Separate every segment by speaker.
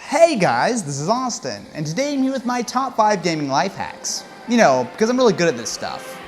Speaker 1: Hey guys, this is Austin, and today I'm here with my top 5 gaming life hacks. You know, because I'm really good at this stuff.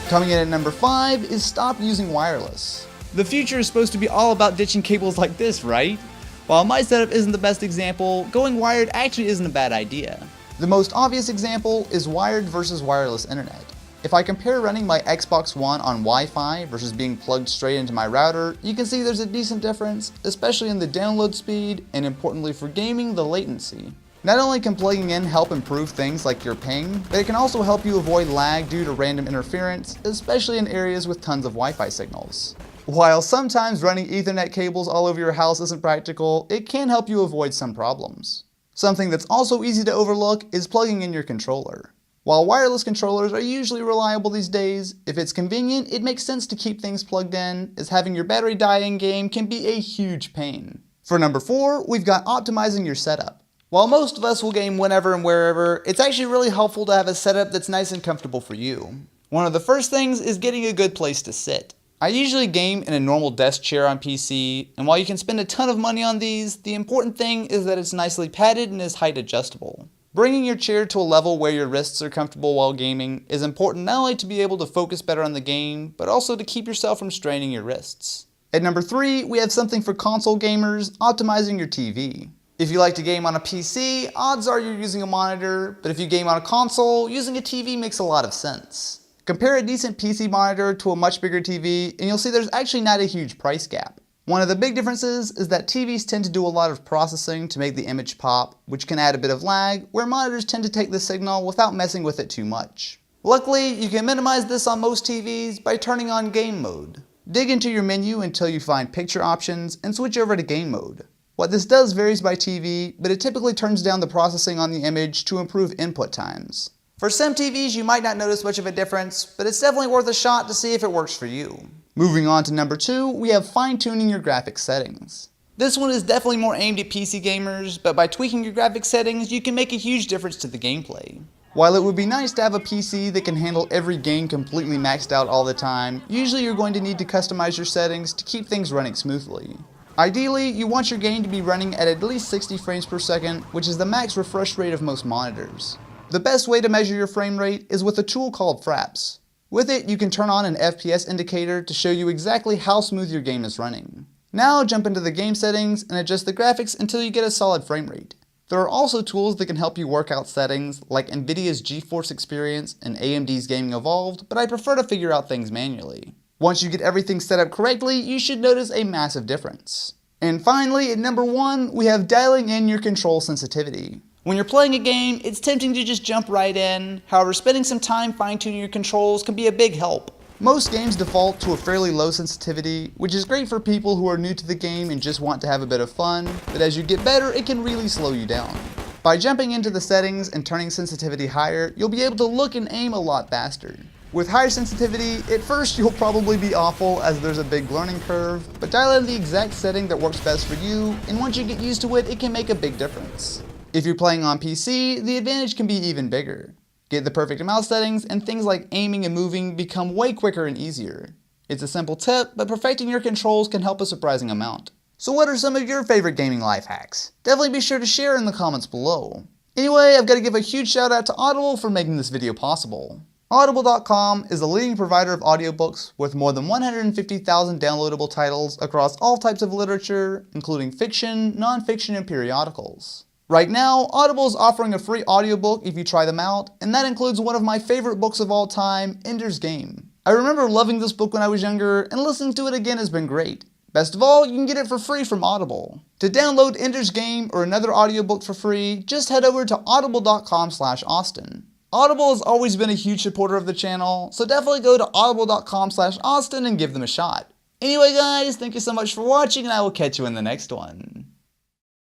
Speaker 1: Coming in at number 5 is stop using wireless. The future is supposed to be all about ditching cables like this, right? While my setup isn't the best example, going wired actually isn't a bad idea. The most obvious example is wired versus wireless internet. If I compare running my Xbox One on Wi-Fi versus being plugged straight into my router, you can see there's a decent difference, especially in the download speed and importantly for gaming, the latency. Not only can plugging in help improve things like your ping, but it can also help you avoid lag due to random interference, especially in areas with tons of Wi-Fi signals. While sometimes running Ethernet cables all over your house isn't practical, it can help you avoid some problems. Something that's also easy to overlook is plugging in your controller. While wireless controllers are usually reliable these days, if it's convenient, it makes sense to keep things plugged in, as having your battery die in game can be a huge pain. For number 4, we've got optimizing your setup. While most of us will game whenever and wherever, it's actually really helpful to have a setup that's nice and comfortable for you. One of the first things is getting a good place to sit. I usually game in a normal desk chair on PC, and while you can spend a ton of money on these, the important thing is that it's nicely padded and is height adjustable. Bringing your chair to a level where your wrists are comfortable while gaming is important not only to be able to focus better on the game, but also to keep yourself from straining your wrists. At number 3, we have something for console gamers, optimizing your TV. If you like to game on a PC, odds are you're using a monitor, but if you game on a console, using a TV makes a lot of sense. Compare a decent PC monitor to a much bigger TV, and you'll see there's actually not a huge price gap. One of the big differences is that TVs tend to do a lot of processing to make the image pop, which can add a bit of lag, where monitors tend to take the signal without messing with it too much. Luckily, you can minimize this on most TVs by turning on game mode. Dig into your menu until you find picture options and switch over to game mode. What this does varies by TV, but it typically turns down the processing on the image to improve input times. For some TVs, you might not notice much of a difference, but it's definitely worth a shot to see if it works for you. Moving on to number 2, we have fine-tuning your graphics settings. This one is definitely more aimed at PC gamers, but by tweaking your graphics settings, you can make a huge difference to the gameplay. While it would be nice to have a PC that can handle every game completely maxed out all the time, usually you're going to need to customize your settings to keep things running smoothly. Ideally, you want your game to be running at least 60 frames per second, which is the max refresh rate of most monitors. The best way to measure your frame rate is with a tool called Fraps. With it, you can turn on an FPS indicator to show you exactly how smooth your game is running. Now jump into the game settings and adjust the graphics until you get a solid frame rate. There are also tools that can help you work out settings like Nvidia's GeForce Experience and AMD's Gaming Evolved, but I prefer to figure out things manually. Once you get everything set up correctly, you should notice a massive difference. And finally, at number 1, we have dialing in your control sensitivity. When you're playing a game, it's tempting to just jump right in. However, spending some time fine-tuning your controls can be a big help. Most games default to a fairly low sensitivity, which is great for people who are new to the game and just want to have a bit of fun, but as you get better, it can really slow you down. By jumping into the settings and turning sensitivity higher, you'll be able to look and aim a lot faster. With higher sensitivity, at first you'll probably be awful as there's a big learning curve, but dial in the exact setting that works best for you, and once you get used to it, it can make a big difference. If you're playing on PC, the advantage can be even bigger. Get the perfect mouse settings and things like aiming and moving become way quicker and easier. It's a simple tip, but perfecting your controls can help a surprising amount. So what are some of your favorite gaming life hacks? Definitely be sure to share in the comments below. Anyway, I've got to give a huge shout out to Audible for making this video possible. Audible.com is a leading provider of audiobooks with more than 150,000 downloadable titles across all types of literature, including fiction, non-fiction, and periodicals. Right now, Audible is offering a free audiobook if you try them out, and that includes one of my favorite books of all time, Ender's Game. I remember loving this book when I was younger, and listening to it again has been great. Best of all, you can get it for free from Audible. To download Ender's Game or another audiobook for free, just head over to audible.com/Austin. Audible has always been a huge supporter of the channel, so definitely go to audible.com/Austin and give them a shot. Anyway guys, thank you so much for watching, and I will catch you in the next one.